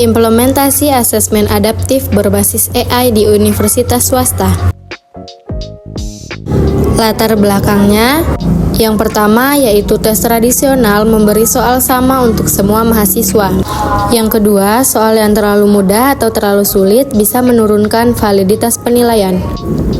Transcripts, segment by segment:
Implementasi asesmen adaptif berbasis AI di universitas swasta. Latar belakangnya, yang pertama yaitu tes tradisional memberi soal sama untuk semua mahasiswa. Yang kedua, soal yang terlalu mudah atau terlalu sulit bisa menurunkan validitas penilaian.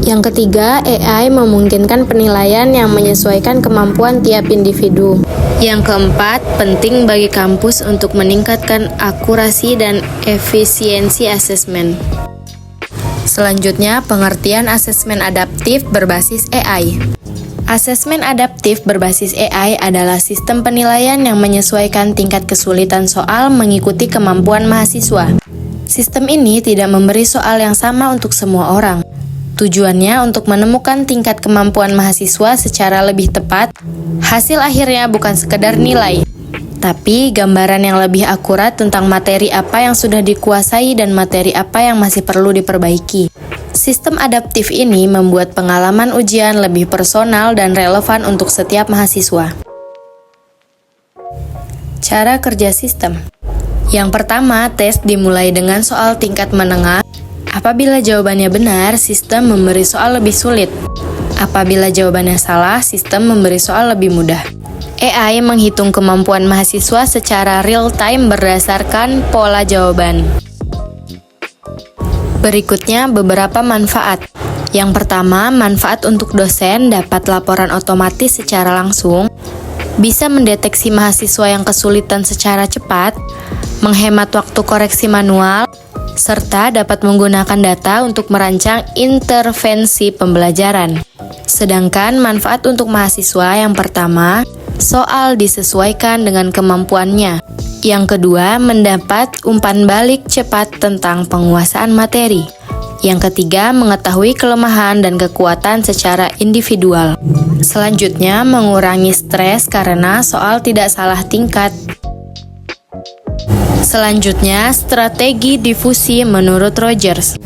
Yang ketiga, AI memungkinkan penilaian yang menyesuaikan kemampuan tiap individu. Yang keempat, penting bagi kampus untuk meningkatkan akurasi dan efisiensi asesmen. Selanjutnya, pengertian asesmen adaptif berbasis AI. Asesmen adaptif berbasis AI adalah sistem penilaian yang menyesuaikan tingkat kesulitan soal mengikuti kemampuan mahasiswa. Sistem ini tidak memberi soal yang sama untuk semua orang. Tujuannya untuk menemukan tingkat kemampuan mahasiswa secara lebih tepat. Hasil akhirnya bukan sekedar nilai, tapi gambaran yang lebih akurat tentang materi apa yang sudah dikuasai dan materi apa yang masih perlu diperbaiki. Sistem adaptif ini membuat pengalaman ujian lebih personal dan relevan untuk setiap mahasiswa. Cara kerja sistem. Yang pertama, tes dimulai dengan soal tingkat menengah. Apabila jawabannya benar, sistem memberi soal lebih sulit. Apabila jawabannya salah, sistem memberi soal lebih mudah. AI menghitung kemampuan mahasiswa secara real-time berdasarkan pola jawaban. Berikutnya beberapa manfaat. Yang pertama, manfaat untuk dosen dapat laporan otomatis secara langsung, bisa mendeteksi mahasiswa yang kesulitan secara cepat, menghemat waktu koreksi manual, serta dapat menggunakan data untuk merancang intervensi pembelajaran. Sedangkan manfaat untuk mahasiswa yang pertama, soal disesuaikan dengan kemampuannya. Yang kedua, mendapat umpan balik cepat tentang penguasaan materi. Yang ketiga, mengetahui kelemahan dan kekuatan secara individual. Selanjutnya, mengurangi stres karena soal tidak salah tingkat. Selanjutnya, strategi difusi menurut Rogers.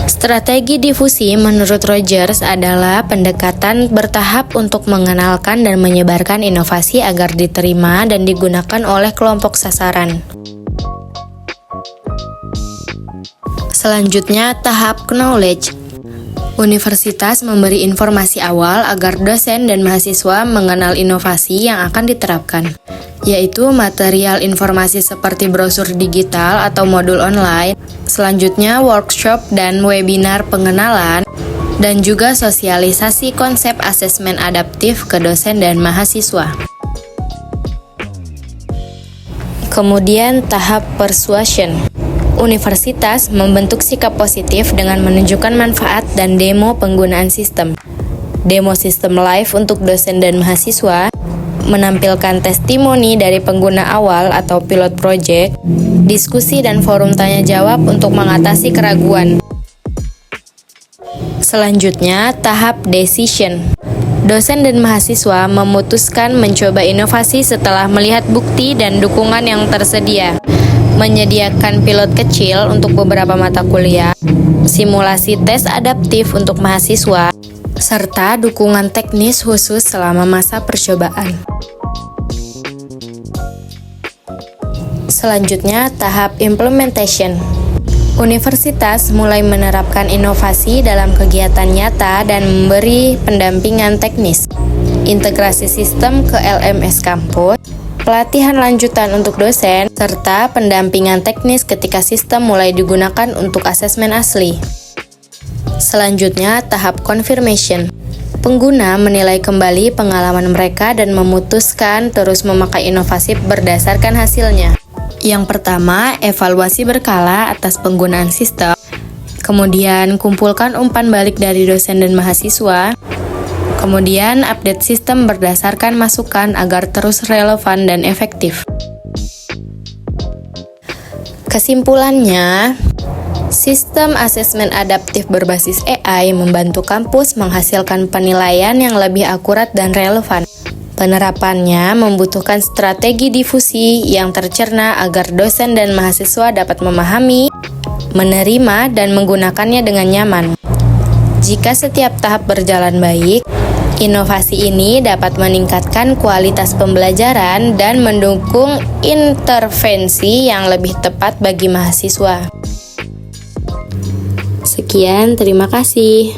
Strategi difusi menurut Rogers adalah pendekatan bertahap untuk mengenalkan dan menyebarkan inovasi agar diterima dan digunakan oleh kelompok sasaran. Selanjutnya, tahap knowledge. Universitas memberi informasi awal agar dosen dan mahasiswa mengenal inovasi yang akan diterapkan, yaitu material informasi seperti brosur digital atau modul online, selanjutnya workshop dan webinar pengenalan, dan juga sosialisasi konsep asesmen adaptif ke dosen dan mahasiswa. Kemudian tahap persuasion. Universitas membentuk sikap positif dengan menunjukkan manfaat dan demo penggunaan sistem. Demo sistem live untuk dosen dan mahasiswa, menampilkan testimoni dari pengguna awal atau pilot project, diskusi dan forum tanya jawab untuk mengatasi keraguan. Selanjutnya, tahap decision. Dosen dan mahasiswa memutuskan mencoba inovasi setelah melihat bukti dan dukungan yang tersedia, menyediakan pilot kecil untuk beberapa mata kuliah, simulasi tes adaptif untuk mahasiswa, serta dukungan teknis khusus selama masa percobaan. Selanjutnya, tahap implementation. Universitas mulai menerapkan inovasi dalam kegiatan nyata dan memberi pendampingan teknis, integrasi sistem ke LMS kampus, pelatihan lanjutan untuk dosen, serta pendampingan teknis ketika sistem mulai digunakan untuk asesmen asli. Selanjutnya, tahap confirmation. Pengguna menilai kembali pengalaman mereka dan memutuskan terus memakai inovasi berdasarkan hasilnya. Yang pertama, evaluasi berkala atas penggunaan sistem. Kemudian, kumpulkan umpan balik dari dosen dan mahasiswa. Kemudian, update sistem berdasarkan masukan agar terus relevan dan efektif. Kesimpulannya, sistem asesmen adaptif berbasis AI membantu kampus menghasilkan penilaian yang lebih akurat dan relevan. Penerapannya membutuhkan strategi difusi yang tercerna agar dosen dan mahasiswa dapat memahami, menerima, dan menggunakannya dengan nyaman. Jika setiap tahap berjalan baik, Inovasi ini dapat meningkatkan kualitas pembelajaran dan mendukung intervensi yang lebih tepat bagi mahasiswa. Sekian, terima kasih.